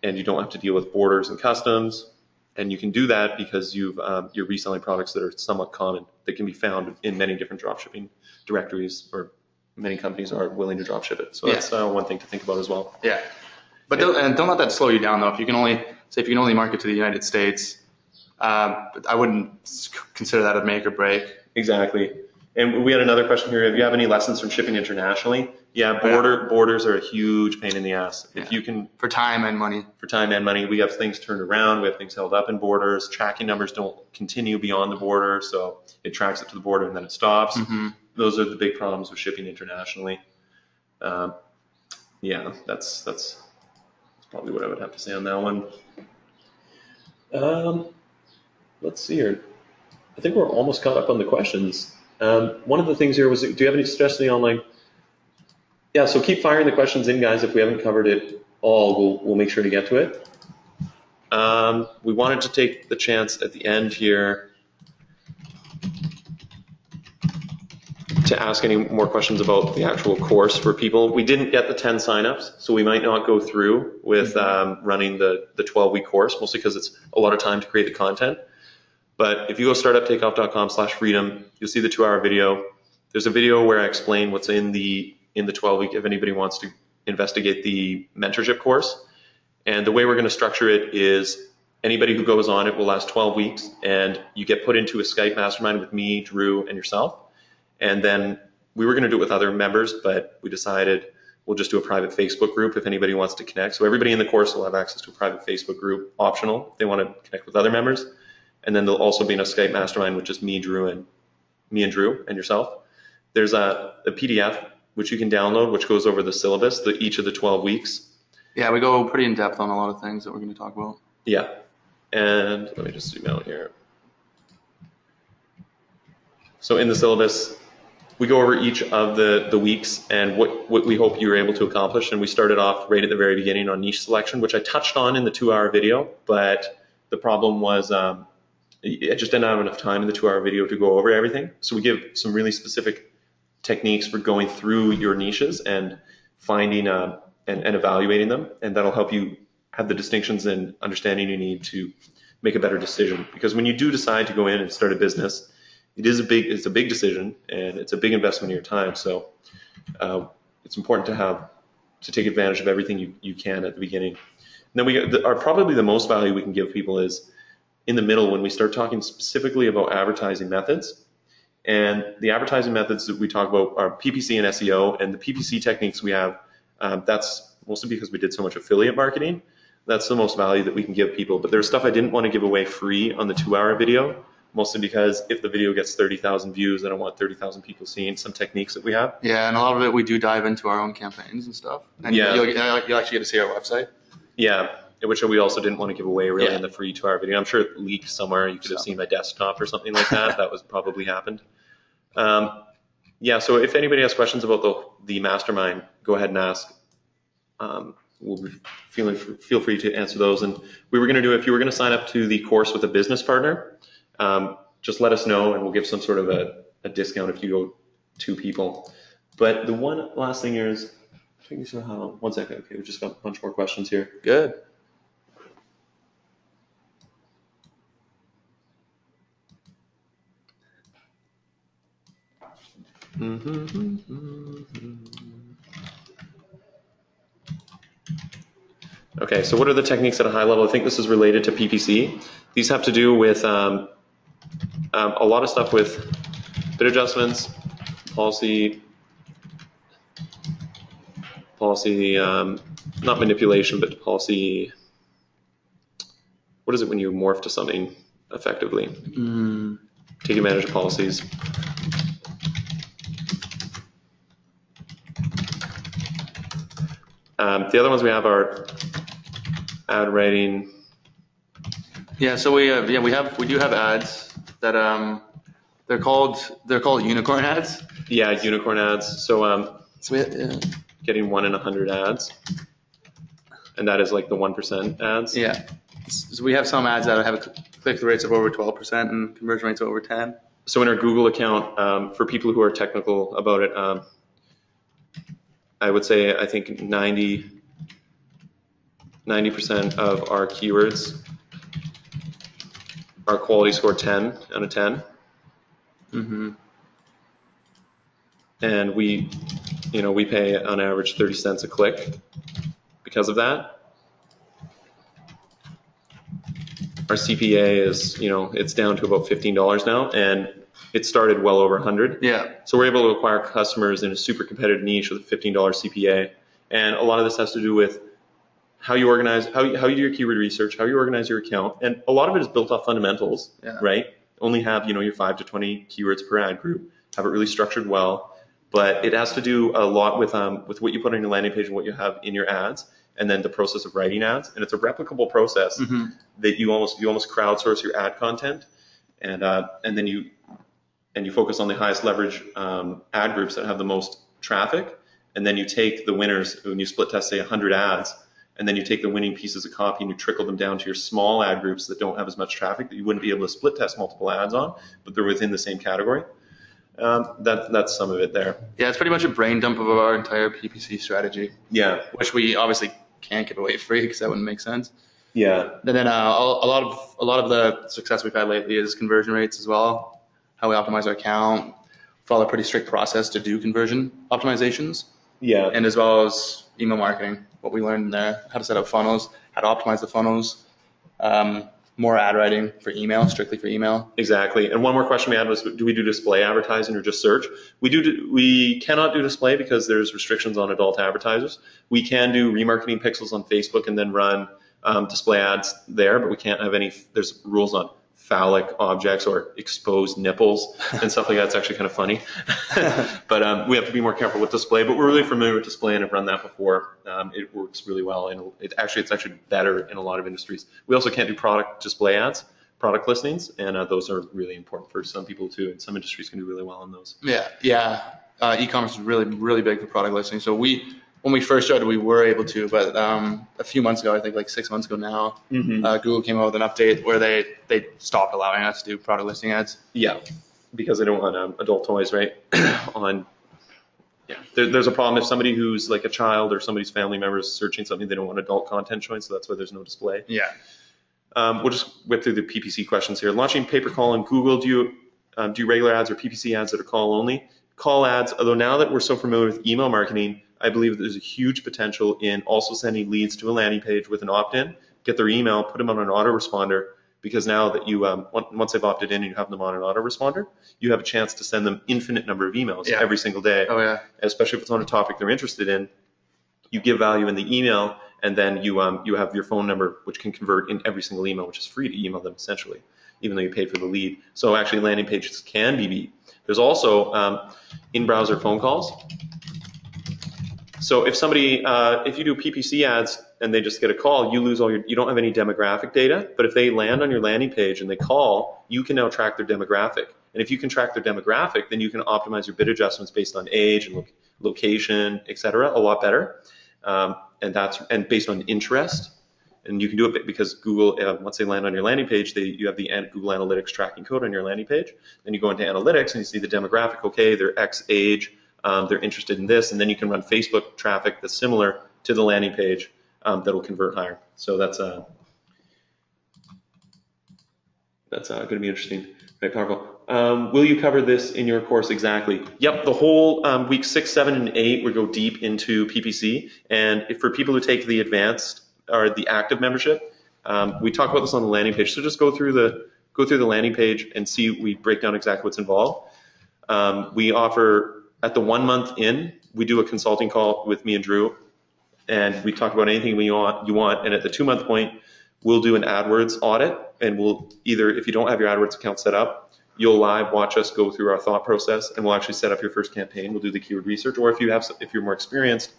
and you don't have to deal with borders and customs. And you can do that because you're reselling products that are somewhat common, that can be found in many different dropshipping directories, or many companies are willing to dropship it. So that's one thing to think about as well. Yeah. But don't let that slow you down, though. If you can only market to the United States, I wouldn't consider that a make or break. Exactly. And we had another question here. If you have any lessons from shipping internationally? Yeah, borders are a huge pain in the ass. If you can, for time and money. We have things turned around. We have things held up in borders. Tracking numbers don't continue beyond the border, so it tracks it to the border and then it stops. Those are the big problems with shipping internationally. That's probably what I would have to say on that one. Let's see here. I think we're almost caught up on the questions. One of the things here was, do you have any suggestions on yeah, so keep firing the questions in, guys. If we haven't covered it all, we'll make sure to get to it. We wanted to take the chance at the end here to ask any more questions about the actual course for people. We didn't get the 10 signups, so we might not go through with running the 12-week course, mostly because it's a lot of time to create the content. But if you go startuptakeoff.com/freedom, you'll see the 2-hour video. There's a video where I explain what's in the 12-week if anybody wants to investigate the mentorship course. And the way we're going to structure it is anybody who goes on it will last 12 weeks, and you get put into a Skype mastermind with me, Drew, and yourself. And then we were going to do it with other members, but we decided we'll just do a private Facebook group if anybody wants to connect. So everybody in the course will have access to a private Facebook group, optional, if they want to connect with other members. And then there'll also be in a Skype mastermind with just me and Drew and yourself. There's a PDF which you can download, which goes over the syllabus, each of the 12 weeks. Yeah, we go pretty in depth on a lot of things that we're going to talk about. Yeah. And let me just zoom out here. So in the syllabus, we go over each of the weeks and what we hope you're able to accomplish. And we started off right at the very beginning on niche selection, which I touched on in the 2-hour video, but the problem was I just didn't have enough time in the 2-hour video to go over everything. So we give some really specific techniques for going through your niches and finding and evaluating them, and that'll help you have the distinctions and understanding you need to make a better decision. Because when you do decide to go in and start a business, it's a big decision, and it's a big investment of your time. So it's important to take advantage of everything you can at the beginning. And then probably the most value we can give people is in the middle, when we start talking specifically about advertising methods. And the advertising methods that we talk about are PPC and SEO, and the PPC techniques we have, that's mostly because we did so much affiliate marketing. That's the most value that we can give people. But there's stuff I didn't want to give away free on the 2-hour video, mostly because if the video gets 30,000 views, I don't want 30,000 people seeing some techniques that we have. Yeah, and a lot of it we do dive into our own campaigns and stuff. And yeah. You'll actually get to see our website. Yeah, which we also didn't want to give away really in the free 2-hour video. I'm sure it leaked somewhere. You could have seen my desktop or something like that. That was probably happened. Yeah, so if anybody has questions about the mastermind, go ahead and ask. We'll be feel free to answer those. And we were going to do, if you were going to sign up to the course with a business partner, just let us know and we'll give some sort of a discount if you go 2 people. But the one last thing here is, one second. Okay, we've just got a bunch more questions here. Good. Okay, so what are the techniques at a high level? I think this is related to PPC. These have to do with a lot of stuff with bid adjustments, policy, not manipulation, but policy. What is it when you morph to something effectively? Take advantage of policies. The other ones we have are ad writing. Yeah, so we do have ads that they're called unicorn ads. Yeah, unicorn ads. So So getting 1 in 100 ads, and that is like the 1% ads. yeah. So we have some ads that have click-through rates of over 12% and conversion rates of over 10. So in our Google account, for people who are technical about it, I would say I think 90% of our keywords are quality score 10 out of 10. And we pay on average 30 cents a click because of that. Our CPA is, it's down to about $15 now, and it started well over 100. Yeah. So we're able to acquire customers in a super competitive niche with a $15 CPA. And a lot of this has to do with how you organize, how you do your keyword research, how you organize your account. And a lot of it is built off fundamentals, right? Only have, your 5 to 20 keywords per ad group, have it really structured well. But it has to do a lot with what you put on your landing page and what you have in your ads, and then the process of writing ads. And it's a replicable process that you almost crowdsource your ad content, and then you focus on the highest leverage ad groups that have the most traffic, and then you take the winners when you split test, say 100 ads, and then you take the winning pieces of copy and you trickle them down to your small ad groups that don't have as much traffic, that you wouldn't be able to split test multiple ads on, but they're within the same category. That's some of it there. Yeah, it's pretty much a brain dump of our entire PPC strategy. Yeah. Which we obviously can't give away free because that wouldn't make sense. Yeah. And then a lot of the success we've had lately is conversion rates as well. How we optimize our account, follow a pretty strict process to do conversion optimizations. Yeah. And as well as email marketing, what we learned there, how to set up funnels, how to optimize the funnels, more ad writing for email, strictly for email. Exactly. And one more question we had was, do we do display advertising or just search? We cannot do display because there's restrictions on adult advertisers. We can do remarketing pixels on Facebook and then run display ads there, but we can't have there's rules on phallic objects or exposed nipples and stuff like that. It's actually kind of funny. But we have to be more careful with display, but we're really familiar with display and have run that before. It works really well, and it's actually better in a lot of industries. We also can't do product display ads, product listings, and those are really important for some people too, and some industries can do really well on those. Yeah. E-commerce is really, really big for product listings. So when we first started, we were able to, but a few months ago, I think like 6 months ago now, Google came out with an update where they stopped allowing us to do product listing ads. Yeah, because they don't want adult toys, right? There's a problem if somebody who's like a child or somebody's family member is searching something, they don't want adult content showing, so that's why there's no display. Yeah. We'll just whip through the PPC questions here. Launching pay-per-call on Google, do you regular ads or PPC ads that are call only? Call ads, although now that we're so familiar with email marketing, I believe there's a huge potential in also sending leads to a landing page with an opt-in, get their email, put them on an autoresponder, because now that you, once they've opted in and you have them on an autoresponder, you have a chance to send them infinite number of emails every single day. Oh, yeah. Especially if it's on a topic they're interested in. You give value in the email, and then you have your phone number, which can convert in every single email, which is free to email them essentially, even though you paid for the lead. So actually landing pages can be beat. There's also in-browser phone calls. So if somebody, if you do PPC ads and they just get a call, you lose you don't have any demographic data, but if they land on your landing page and they call, you can now track their demographic. And if you can track their demographic, then you can optimize your bid adjustments based on age and location, et cetera, a lot better. And based on interest. And you can do it because Google, once they land on your landing page, you have the Google Analytics tracking code on your landing page. Then you go into Analytics and you see the demographic. Okay, they're X age, they're interested in this, and then you can run Facebook traffic that's similar to the landing page that'll convert higher. So that's going to be interesting, very powerful. Will you cover this in your course exactly? Yep, the whole week 6, 7, and 8, we go deep into PPC. And for people who take the advanced or the active membership, we talk about this on the landing page. So just go through the landing page and see. We break down exactly what's involved. We offer at the 1 month in, we do a consulting call with me and Drew, and we talk about anything you want. And at the 2 month point, we'll do an AdWords audit, and we'll either, if you don't have your AdWords account set up, you'll live watch us go through our thought process, and we'll actually set up your first campaign. We'll do the keyword research, or if you're more experienced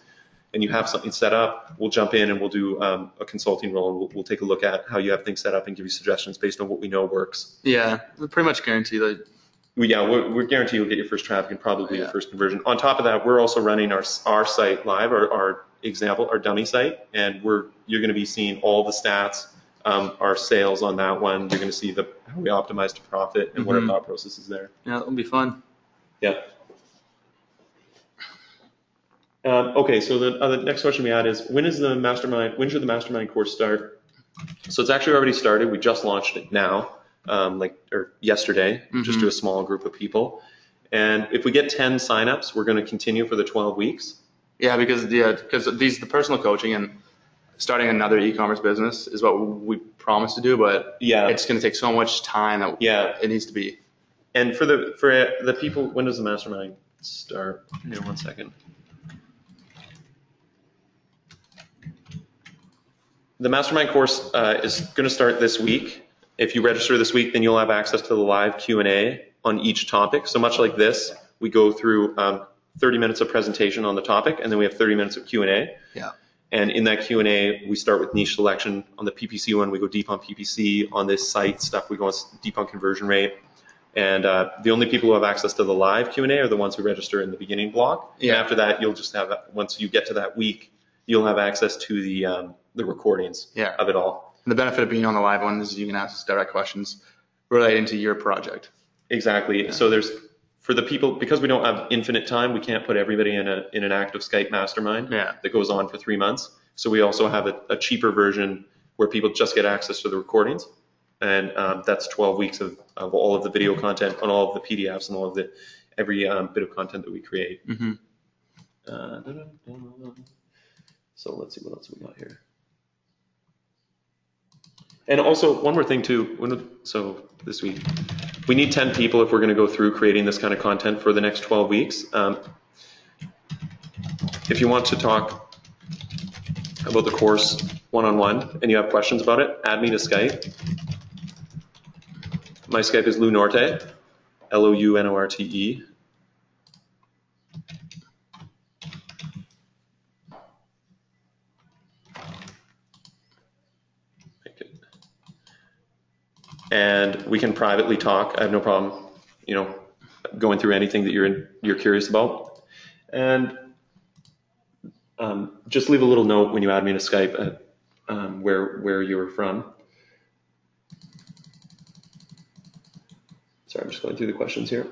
and you have something set up, we'll jump in and we'll do a consulting role, and we'll take a look at how you have things set up and give you suggestions based on what we know works. Yeah, we pretty much guarantee that. We're guarantee you'll get your first traffic and probably your first conversion. On top of that, we're also running our site live, our example, our dummy site, and you're going to be seeing all the stats, our sales on that one. You're going to see how we optimize to profit and what our thought process is there. Yeah, that'll be fun. Yeah. Okay, so the next question we had is, when should the Mastermind course start? So it's actually already started. We just launched it now, yesterday, just to a small group of people. And if we get 10 signups, we're going to continue for the 12 weeks. Yeah, because the personal coaching and starting another e-commerce business is what we promised to do, but it's going to take so much time that it needs to be. And for the people, when does the Mastermind start? Here, 1 second. The Mastermind course is going to start this week. If you register this week, then you'll have access to the live Q&A on each topic. So much like this, we go through 30 minutes of presentation on the topic, and then we have 30 minutes of Q&A. Yeah. And in that Q&A, we start with niche selection. On the PPC one, we go deep on PPC. On this site stuff, we go deep on conversion rate. And the only people who have access to the live Q&A are the ones who register in the beginning block. Yeah. And after that, you'll just have, once you get to that week, you'll have access to the recordings of it all. And the benefit of being on the live one is you can ask direct questions relating to your project. Exactly. Yeah. So for the people, because we don't have infinite time, we can't put everybody in an active Skype mastermind that goes on for 3 months. So we also have a cheaper version where people just get access to the recordings. And that's 12 weeks of all of the video content on all of the PDFs and all of every bit of content that we create. Mm-hmm. So let's see what else we got here. And also one more thing too. So this week, we need 10 people if we're going to go through creating this kind of content for the next 12 weeks. If you want to talk about the course one-on-one and you have questions about it, add me to Skype. My Skype is Lou Norte, Lounorte. And we can privately talk. I have no problem, going through anything that you're curious about. And just leave a little note when you add me to Skype where you're from. Sorry, I'm just going through the questions here.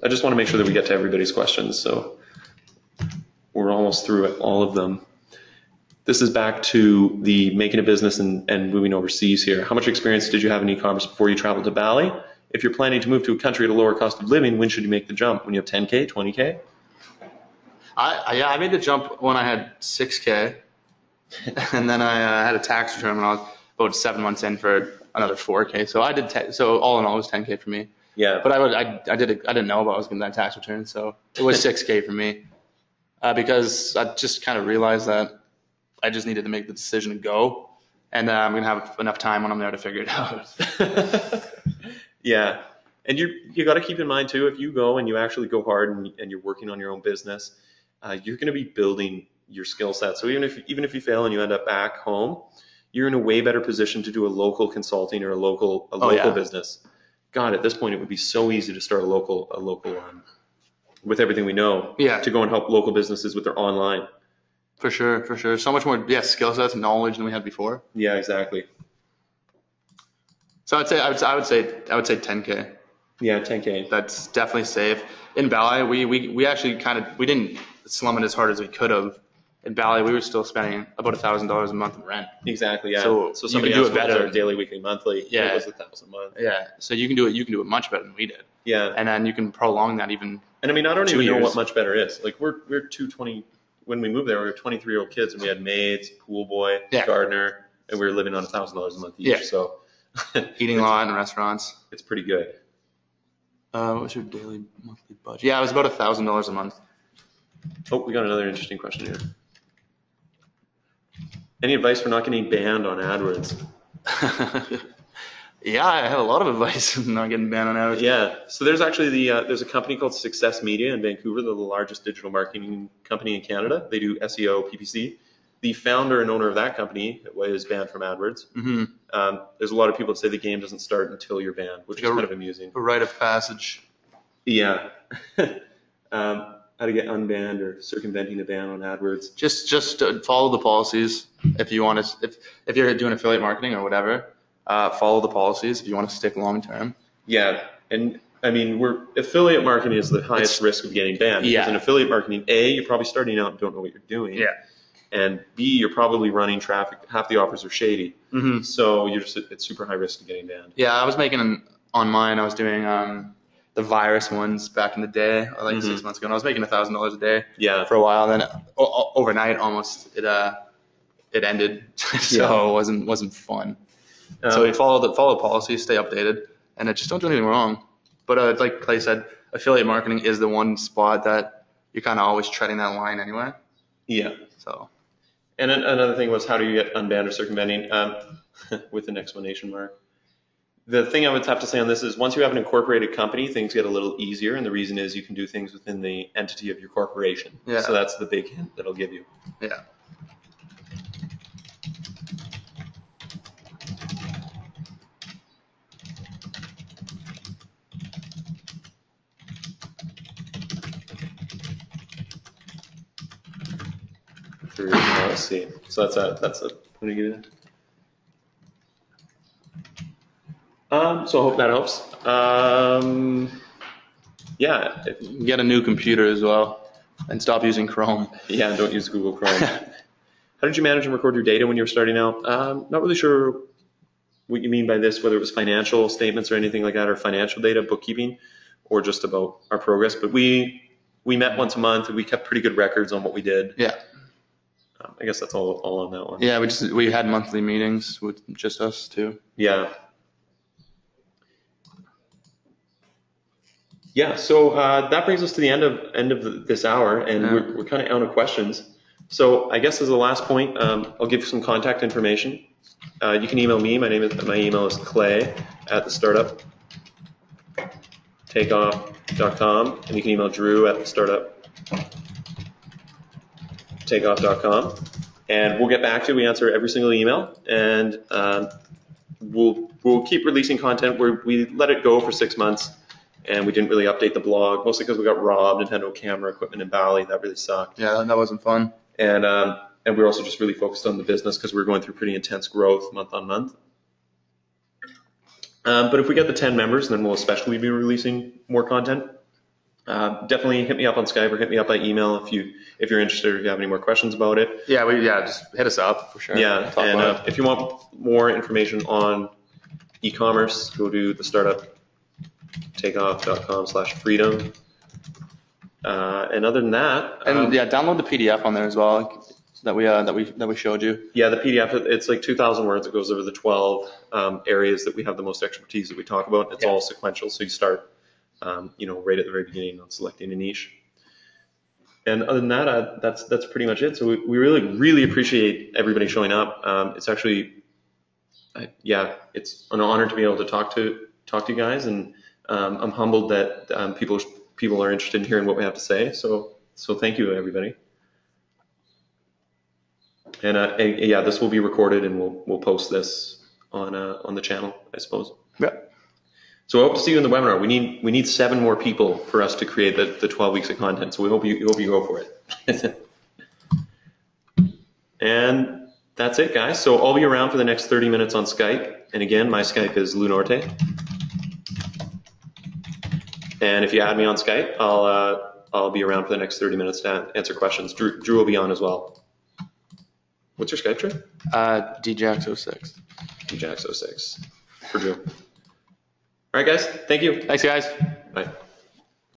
I just want to make sure that we get to everybody's questions. So we're almost through all of them. This is back to the making a business and moving overseas here. How much experience did you have in e-commerce before you traveled to Bali? If you're planning to move to a country at a lower cost of living, when should you make the jump? When you have 10K, 20K? I made the jump when I had 6K, and then I had a tax return when I was about 7 months in for another 4K. So so all in all, it was 10K for me. Yeah. But I didn't know about I was getting that tax return, so it was 6K for me because I just kind of realized that I just needed to make the decision to go, and I'm gonna have enough time when I'm there to figure it out. Yeah, and you got to keep in mind too, if you go and you actually go hard and you're working on your own business, you're going to be building your skill set. So even if you fail and you end up back home, you're in a way better position to do a local consulting or a local business. God, at this point, it would be so easy to start a local with everything we know, to go and help local businesses with their online. For sure. So much more, skill sets and knowledge than we had before. Yeah, exactly. So I would say 10K. Yeah, 10K. That's definitely safe. In Ballet, we actually we didn't slum it as hard as we could have. In Ballet, we were still spending about $1,000 a month in rent. Exactly. Yeah. So somebody you can do it better. Daily, weekly, monthly. Yeah. It was $1,000 a month. Yeah. So you can do it much better than we did. Yeah. And then you can prolong that even. And I mean, I don't even know what much better is. Like we're 220. When we moved there, we were 23-year-old kids, and we had maids, pool boy, gardener, and we were living on $1,000 a month each. Yeah. So eating a lot in restaurants. It's pretty good. What was your daily monthly budget? Yeah, it was about $1,000 a month. Oh, we got another interesting question here. Any advice for not getting banned on AdWords? Yeah, I have a lot of advice on not getting banned on AdWords. Yeah, so there's actually there's a company called Success Media in Vancouver. They're the largest digital marketing company in Canada. They do SEO, PPC. The founder and owner of that company was banned from AdWords. Mm-hmm. There's a lot of people that say the game doesn't start until you're banned, which is kind of amusing. A rite of passage. Yeah. How to get unbanned or circumventing a ban on AdWords. Just follow the policies if you want to. If you're doing affiliate marketing or whatever, follow the policies if you want to stick long term. Yeah, and I mean, affiliate marketing is the highest risk of getting banned. Because in affiliate marketing, A, you're probably starting out and don't know what you're doing. Yeah. And B, you're probably running traffic. Half the offers are shady. Mm-hmm. So it's super high risk of getting banned. Yeah, I was making on mine. I was doing the virus ones back in the day, or like 6 months ago. And I was making $1,000 a day. Yeah. For a while. Then overnight, almost it ended. So it wasn't fun. So you follow the policies, stay updated, and just don't do anything wrong. But like Clay said, affiliate marketing is the one spot that you're kind of always treading that line anyway. Yeah. So. And another thing was, how do you get unbanned or circumventing with an exclamation mark? The thing I would have to say on this is, once you have an incorporated company, things get a little easier, and the reason is you can do things within the entity of your corporation. Yeah. So that's the big hint that I'll give you. Yeah. Let's see. So that's a. What do you get? So I hope that helps. Yeah. Get a new computer as well, and stop using Chrome. Yeah, don't use Google Chrome. How did you manage and record your data when you were starting out? Not really sure what you mean by this, whether it was financial statements or anything like that, or financial data, bookkeeping, or just about our progress. But we met once a month, and we kept pretty good records on what we did. Yeah. I guess that's all on that one. Yeah, we had monthly meetings with just us too. Yeah. Yeah, so that brings us to the end of this hour, and we're kind of out of questions. So I guess as a last point, I'll give you some contact information. You can email me. My email is clay@thestartuptakeoff.com, and you can email Drew at thestartuptakeoff.com, and we'll get back to you. We answer every single email, and we'll keep releasing content. We let it go for 6 months. And we didn't really update the blog, mostly because we got robbed and had no camera equipment in Bali. That really sucked. Yeah, that wasn't fun. And we were also just really focused on the business because we were going through pretty intense growth month on month. But if we get the 10 members, then we'll especially be releasing more content. Definitely hit me up on Skype or hit me up by email if you're interested or if you have any more questions about it. Yeah, just hit us up for sure. Yeah, and if you want more information on e-commerce, go to thestartuptakeoff.com/freedom. And other than that, download the PDF on there as well that we showed you. Yeah, the PDF, it's like 2,000 words. It goes over the 12 areas that we have the most expertise that we talk about. It's all sequential, so you start, right at the very beginning on selecting a niche. And other than that, that's pretty much it. So we really, really appreciate everybody showing up. It's actually, it's an honor to be able to talk to you guys, and I'm humbled that people are interested in hearing what we have to say. So So thank you, everybody. And yeah, this will be recorded, and we'll post this on the channel, I suppose. Yeah. So I hope to see you in the webinar. We need 7 more people for us to create the 12 weeks of content. So we hope you go for it. And that's it, guys. So I'll be around for the next 30 minutes on Skype. And again, my Skype is Lunorte. And if you add me on Skype, I'll be around for the next 30 minutes to answer questions. Drew will be on as well. What's your Skype, Drew? DJax06. DJax06 for Drew. All right, guys. Thank you. Thanks, guys. Bye.